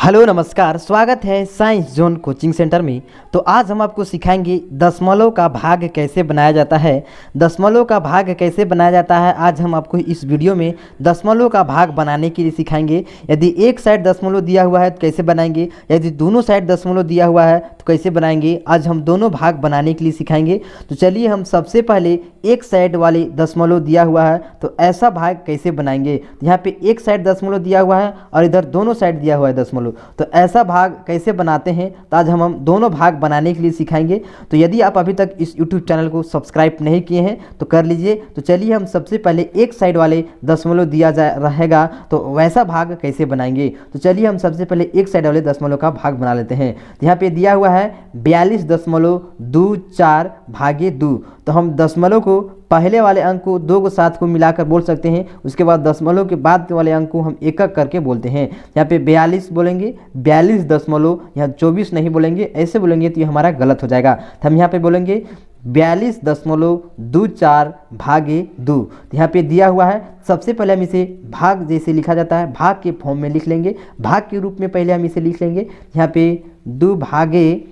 Hello नमस्कार, स्वागत है साइंस जोन कोचिंग सेंटर में। तो आज हम आपको सिखाएंगे दशमलव का भाग कैसे बनाया जाता है। दशमलव का भाग कैसे बनाया जाता है आज हम आपको इस वीडियो में दशमलव का भाग बनाने के लिए सिखाएंगे। यदि एक साइड दशमलव दिया हुआ है तो कैसे बनाएंगे, यदि दोनों साइड दशमलव दिया हुआ है तो कैसे बनाएंगे, आज हम दोनों भाग बनाने के लिए सिखाएंगे। तो चलिए हम सबसे पहले एक साइड वाले दशमलव दिया हुआ है तो ऐसा भाग कैसे बनाएंगे। यहाँ पे एक साइड दशमलव दिया हुआ है और इधर दोनों साइड दिया हुआ है दशमलव, तो ऐसा भाग कैसे बनाते हैं तो आज हम दोनों भाग बनाने के लिए सिखाएंगे। तो यदि आप अभी तक इस YouTube चैनल को सब्सक्राइब नहीं किए हैं तो कर लीजिए। तो चलिए हम सबसे पहले एक साइड वाले दशमलव दिया जा रहेगा तो वैसा भाग कैसे बनाएंगे। तो चलिए हम सबसे पहले एक साइड वाले दशमलव का भाग बना लेते हैं। यहाँ पे दिया हुआ है 42.24 भागे 2। तो हम दशमलव को पहले वाले अंक को 2 को 7 को मिलाकर बोल सकते हैं, उसके बाद दशमलव के बाद वाले अंक को हम एक एक करके बोलते हैं। यहाँ पे 42 बोलेंगे, 42 दशमलव, यहाँ 24 नहीं बोलेंगे, ऐसे बोलेंगे तो ये हमारा गलत हो जाएगा। तो हम यहाँ पे बोलेंगे 42.24 भागे 2। यहाँ पे दिया हुआ है, सबसे पहले हम इसे भाग जैसे लिखा जाता है भाग के फॉर्म में लिख लेंगे, भाग के रूप में पहले हम इसे लिख लेंगे। यहाँ पे 2 भागे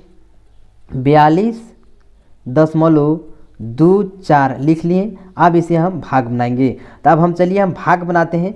42.24 लिख लिए। अब इसे हम भाग बनाएंगे। तो अब हम चलिए हम भाग बनाते हैं।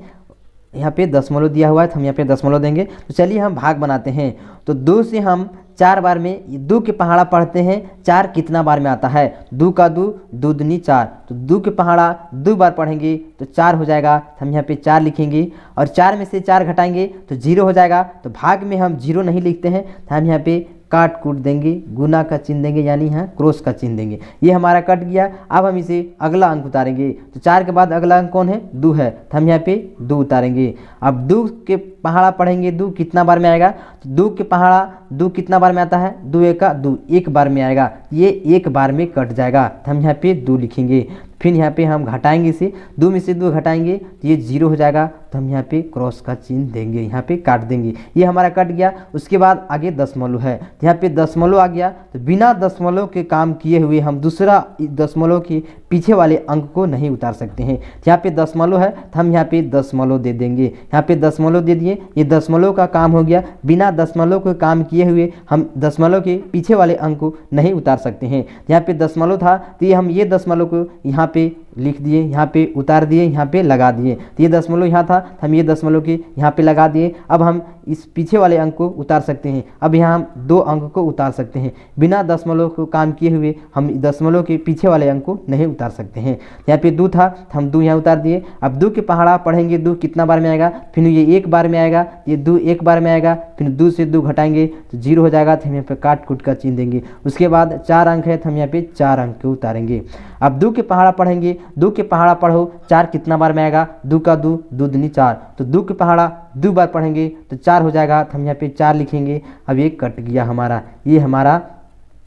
यहाँ पे दशमलव दिया हुआ है तो हम यहाँ पे दशमलव देंगे। तो चलिए हम भाग बनाते हैं। तो 2 से हम 4 बार में 2 के पहाड़ा पढ़ते हैं, 4 कितना बार में आता है, 2 का 2, 2 दूनी 4। तो 2 के पहाड़ा 2 बार पढ़ेंगे तो 4 हो जाएगा। तो हम यहाँ पे 4 लिखेंगे और 4 में से 4 घटाएंगे तो 0 हो जाएगा। तो भाग में हम 0 नहीं लिखते हैं तो हम यहाँ पे काट कूट देंगे, गुना का चिन्ह देंगे, यानी यहाँ क्रॉस का चिन्ह देंगे। ये हमारा कट गया। अब हम इसे अगला अंक उतारेंगे। तो 4 के बाद अगला अंक कौन है, 2 है, तो हम यहाँ पे 2 उतारेंगे। अब 2 के पहाड़ा पढ़ेंगे, 2 कितना बार में आएगा, तो 2 के पहाड़ा 2 कितना बार में आता है, 2 एका 2, 1 बार में आएगा, ये 1 बार में कट जाएगा। तो हम यहाँ पे 2 लिखेंगे। फिर यहाँ पे हम घटाएंगे इसे, 2 में से 2 घटाएंगे तो ये 0 हो जाएगा। तो हम यहाँ पे क्रॉस का चिन्ह देंगे, यहाँ पे काट देंगे, ये हमारा कट गया। उसके बाद आगे दशमलव है, तो यहाँ पे दशमलव आ गया। तो बिना दशमलव के काम किए हुए हम दूसरा दशमलव के पीछे वाले अंक को नहीं उतार सकते हैं। तो यहाँ पे दशमलव है तो हम यहाँ पे दशमलव दे देंगे। यहाँ पे दशमलव दे दिए, ये दशमलव का काम हो गया। बिना दशमलव को काम किए हुए हम दशमलव के पीछे वाले अंक को नहीं उतार सकते हैं। यहाँ पे दशमलव था तो ये हम ये दशमलव को यहाँ पे लिख दिए, यहाँ पे उतार दिए, यहाँ पे लगा दिए। तो ये दशमलव यहाँ था तो हम ये दशमलव के यहाँ पे लगा दिए। अब हम इस पीछे वाले अंक को उतार सकते हैं। अब यहाँ हम 2 अंक को उतार सकते हैं। बिना दशमलव को काम किए हुए हम दशमलव के पीछे वाले अंक को नहीं उतार सकते हैं। यहाँ पे 2 था तो हम 2 यहाँ उतार दिए। अब 2 के पहाड़ा पढ़ेंगे, 2 कितना बार में आएगा, फिर ये 1 बार में आएगा, ये 2 1 बार में आएगा, फिर 2 से 2 घटाएंगे तो 0 हो जाएगा। तो हम यहाँ पे काट कूट का चिन्ह देंगे। उसके बाद 4 अंक है तो हम यहाँ पे 4 अंक को उतारेंगे। अब 2 के पहाड़ा पढ़ेंगे, 2 के पहाड़ा पढ़ो, 4 कितना बार में आएगा, 2 का 2, 2 दूनी 4। तो 2 के पहाड़ा 2 बार पढ़ेंगे तो 4 हो जाएगा। तो हम यहाँ पे 4 लिखेंगे। अब ये कट गया हमारा, ये हमारा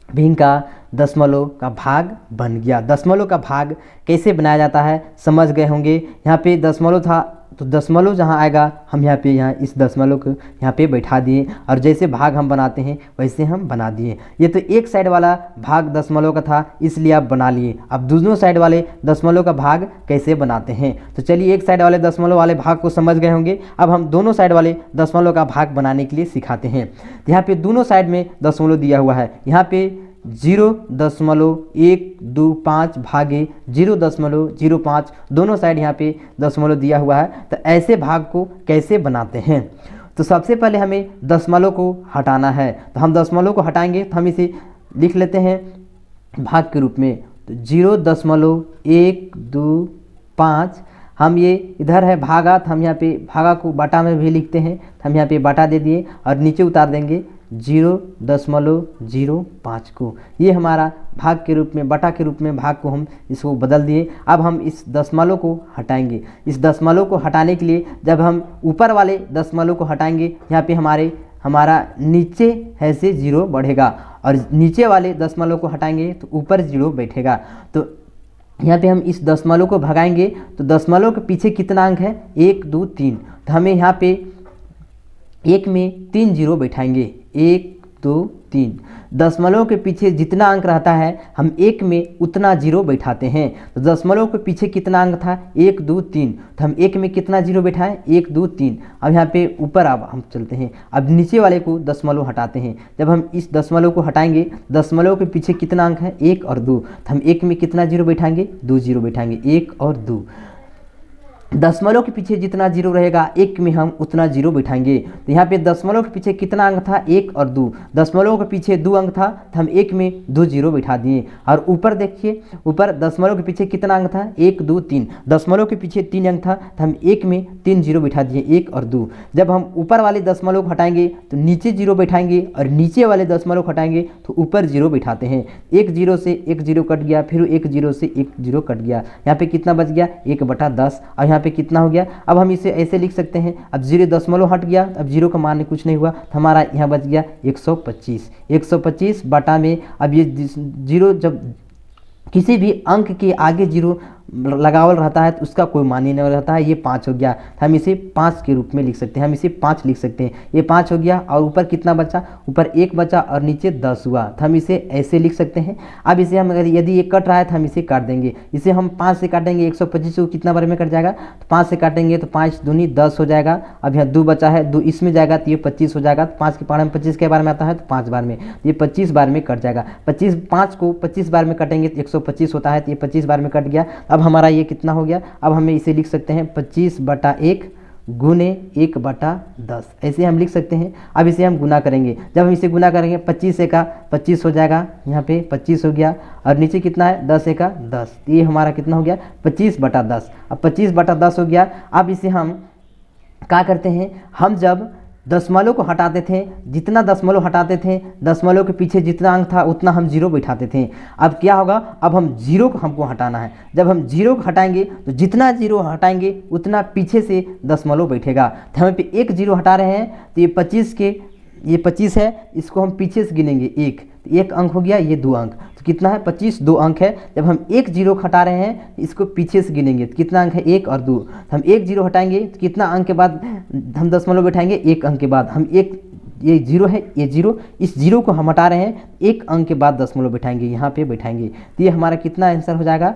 भिन्न का दशमलव का भाग बन गया। दशमलव का भाग कैसे बनाया जाता है समझ गए होंगे। यहाँ पे दशमलव था तो दशमलव जहाँ आएगा हम यहाँ पे यहाँ इस दशमलव को यहाँ पे बैठा दिए और जैसे भाग हम बनाते हैं वैसे हम बना दिए। ये तो एक साइड वाला भाग दशमलव का था इसलिए आप बना लिए। अब दूसरों साइड वाले दशमलव का भाग कैसे बनाते हैं तो चलिए एक साइड वाले दशमलव वाले भाग को समझ गए होंगे। अब हम दोनों साइड वाले दशमलव का भाग बनाने के लिए सिखाते हैं। यहाँ पे दोनों साइड में दशमलव दिया हुआ है। यहाँ पे 0.125 भागे 0.05 दोनों साइड यहाँ पे दशमलव दिया हुआ है। तो ऐसे भाग को कैसे बनाते हैं तो सबसे पहले हमें दशमलव को हटाना है। तो हम दशमलव को हटाएंगे तो हम इसे लिख लेते हैं भाग के रूप में। तो 0.125 हम ये इधर है भागा, तो हम यहाँ पे भागा को बटा में भी लिखते हैं। तो हम यहाँ पे बटा दे दिए और नीचे उतार देंगे 0.05 को। ये हमारा भाग के रूप में, बटा के रूप में भाग को हम इसको बदल दिए। अब हम इस दशमलव को हटाएंगे। इस दशमलव को हटाने के लिए जब हम ऊपर वाले दशमलव को हटाएंगे यहाँ पे हमारा नीचे है से 0 बढ़ेगा और नीचे वाले दशमलव को हटाएंगे तो ऊपर 0 बैठेगा। तो यहाँ पे हम इस दशमलव को भगाएंगे तो दशमलव के पीछे कितना अंक है, 1 2 3। तो हमें यहाँ पे 1 में 3 0 बैठाएंगे, 1 2 3। दशमलव के पीछे जितना अंक रहता है हम एक में उतना जीरो बैठाते हैं। तो दशमलव के पीछे कितना अंक था 1 2 3, तो हम एक में कितना जीरो बैठाएं 1 2 3। अब यहाँ पे ऊपर अब हम चलते हैं, अब नीचे वाले को दशमलव हटाते हैं। जब हम इस दशमलव को हटाएंगे, दशमलव के पीछे कितना अंक है 1 और 2, तो हम एक में कितना जीरो बैठाएंगे 2 जीरो बैठाएंगे, 1 और 2। दशमलव के पीछे जितना जीरो रहेगा एक में हम उतना जीरो बैठाएंगे। तो यहाँ पे दशमलव के पीछे कितना अंक था 1 और 2, दशमलव के पीछे 2 अंक था तो हम एक में 2 जीरो बैठा दिए। और ऊपर देखिए, ऊपर दशमलव के पीछे कितना अंक था 1 2 3, दशमलव के पीछे 3 अंक था तो हम एक में 3 जीरो बैठा दिए, 1 और 2। जब हम ऊपर वाले दशमलव को हटाएंगे तो नीचे जीरो बैठाएंगे और नीचे वाले दशमलव को हटाएंगे तो ऊपर जीरो बैठाते हैं। 1 जीरो से 1 जीरो कट गया, फिर 1 जीरो से 1 जीरो कट गया, यहाँ पे कितना बच गया 1/10। और यहाँ पे कितना हो गया, अब हम इसे ऐसे लिख सकते हैं, अब 0 दशमलव हट गया, अब जीरो का मान कुछ नहीं हुआ तो हमारा यहाँ बच गया 125। 125 बटा में, अब ये जीरो जब किसी भी अंक के आगे जीरो लगावल रहता है तो उसका कोई मान ही नहीं रहता है। ये 5 हो गया, हम इसे 5 के रूप में लिख सकते हैं, हम इसे 5 लिख सकते हैं। ये 5 हो गया और ऊपर कितना बचा, ऊपर 1 बचा और नीचे 10 हुआ, तो हम इसे ऐसे लिख सकते हैं। अब इसे हम अगर यदि ये कट रहा है तो हम इसे काट देंगे, इसे हम 5 से काटेंगे 125 को कितना बार में कट जाएगा, तो 5 से काटेंगे तो 5 दूनी 10 हो जाएगा। अब यहाँ 2 बचा है, 2 इसमें जाएगा तो ये 25 हो जाएगा। तो 5 के पार में 25 के बार में आता है तो 5 बार में, ये 25 बार में कट जाएगा। 5 को 25 बार में कटेंगे तो 125 होता है, तो ये 25 बार में कट गया। अब हमारा ये कितना हो गया, अब हमें इसे लिख सकते हैं 25/1 गुने 1/10, ऐसे हम लिख सकते हैं। अब इसे हम गुना करेंगे, जब हम इसे गुना करेंगे 25 का 25 हो जाएगा, यहाँ पे 25 हो गया और नीचे कितना है 10 का 10, ये हमारा कितना हो गया 25/10। अब 25/10 हो गया। अब इसे हम क्या करते हैं, हम जब दशमलव को हटाते थे, जितना दशमलव हटाते थे दशमलव के पीछे जितना अंक था उतना हम जीरो बैठाते थे। अब क्या होगा, अब हम जीरो को हमको हटाना है। जब हम जीरो को हटाएंगे तो जितना जीरो हटाएंगे उतना पीछे से दशमलव बैठेगा। तो हम पे 1 जीरो हटा रहे हैं तो ये 25 है, इसको हम पीछे से गिनेंगे 1 अंक हो गया, ये 2 अंक, तो कितना है 25, 2 अंक है। जब हम 1 जीरो हटा रहे हैं इसको पीछे से गिनेंगे तो कितना अंक है 1 और 2, तो हम 1 जीरो हटाएंगे तो कितना अंक के बाद हम दशमलव बैठाएंगे 1 अंक के बाद। हम ये जीरो है, ये जीरो, इस जीरो को हम हटा रहे हैं, 1 अंक के बाद दशमलव बैठाएंगे, यहाँ पे बैठाएंगे। तो ये हमारा कितना आंसर हो जाएगा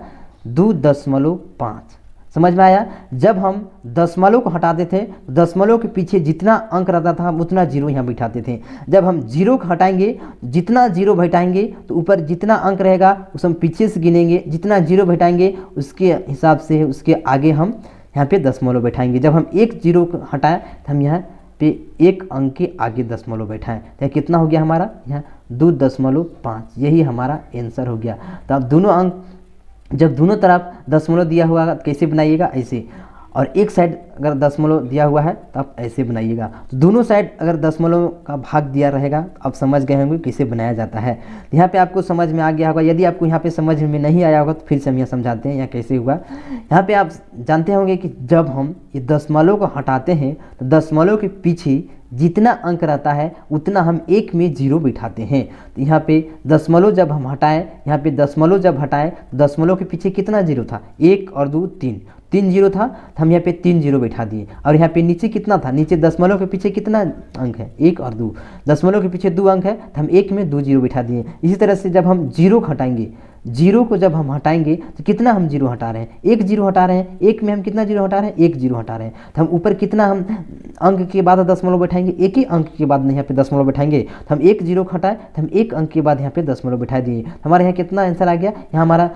2.5। समझ में आया। जब हम दशमलव को हटाते थे दशमलव के पीछे जितना अंक रहता था हम उतना जीरो यहाँ बैठाते थे। जब हम जीरो को हटाएंगे, जितना जीरो बैठाएंगे तो ऊपर जितना अंक रहेगा उसे हम पीछे से गिनेंगे, जितना जीरो बैठाएंगे उसके हिसाब से उसके आगे हम यहाँ पे दशमलव बैठाएंगे। जब हम 1 जीरो को हटाएं तो हम यहाँ पे 1 अंक के आगे दशमलव बैठाएं, तो कितना हो गया हमारा यहाँ 2.5, यही हमारा आंसर हो गया। तो अब दोनों अंक, जब दोनों तरफ दशमलव दिया हुआ है कैसे बनाइएगा, ऐसे, और एक साइड अगर दशमलव दिया हुआ है तो आप ऐसे बनाइएगा। तो दोनों साइड अगर दशमलव का भाग दिया रहेगा तो आप समझ गए होंगे कैसे बनाया जाता है। यहाँ पे आपको समझ में आ गया होगा। यदि आपको यहाँ पे समझ में नहीं आया होगा तो फिर से हम यहाँ समझाते हैं यहाँ कैसे हुआ। यहाँ पे आप जानते होंगे कि जब हम ये दशमलव को हटाते हैं तो दशमलव के पीछे जितना अंक रहता है उतना हम एक में जीरो बिठाते हैं। तो यहाँ पे दशमलव जब हम हटाएं, यहाँ पे दशमलव जब हटाएं दशमलव के पीछे कितना जीरो था, 1 और 2 3 जीरो था, तो हम यहाँ पे 3 जीरो बैठा दिए। और यहाँ पे नीचे कितना था, नीचे दशमलव के पीछे कितना अंक है, 1 और 2, दशमलव के पीछे 2 अंक है तो हम एक में 2 जीरो बैठा दिए। इसी तरह से जब हम जीरो को हटाएंगे, जीरो को जब हम हटाएंगे तो कितना हम जीरो हटा रहे हैं, 1 जीरो हटा रहे हैं, एक में हम कितना जीरो हटा रहे हैं, 1 जीरो हटा रहे हैं। तो हम ऊपर कितना हम अंक के बाद दशमलव बैठाएंगे, एक ही अंक के बाद यहाँ पे दशमलव बैठाएंगे। तो हम 1 जीरो हटाए तो हम 1 अंक के बाद यहाँ पे दशमलव बैठा दिए। हमारे यहाँ कितना आंसर आ गया, यहाँ हमारा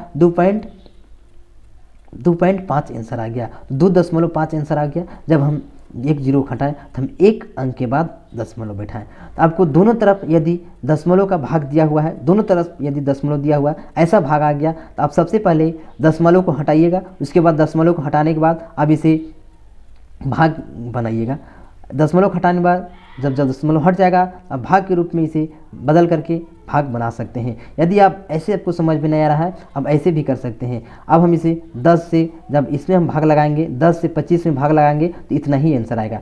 2.5 आंसर आ गया, 2.5 आंसर आ गया। जब हम 1 जीरो हटाएं तो हम 1 अंक के बाद दशमलव बैठाएं। तो आपको दोनों तरफ यदि दशमलव का भाग दिया हुआ है, दोनों तरफ यदि दशमलव दिया हुआ है, ऐसा भाग आ गया तो आप सबसे पहले दशमलव को हटाइएगा, उसके बाद दशमलव को हटाने के बाद अब इसे भाग बनाइएगा। दशमलव हटाने के बाद जब दशमलव हट जाएगा अब भाग के रूप में इसे बदल करके भाग बना सकते हैं। यदि आप ऐसे आपको समझ में नहीं आ रहा है अब ऐसे भी कर सकते हैं। अब हम इसे 10 से जब इसमें हम भाग लगाएंगे, 10 से 25 में भाग लगाएंगे तो इतना ही आंसर आएगा,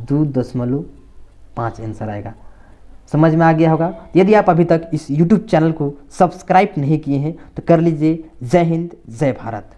2.5 आंसर आएगा। समझ में आ गया होगा। यदि आप अभी तक इस YouTube चैनल को सब्सक्राइब नहीं किए हैं तो कर लीजिए। जय हिंद, जय भारत।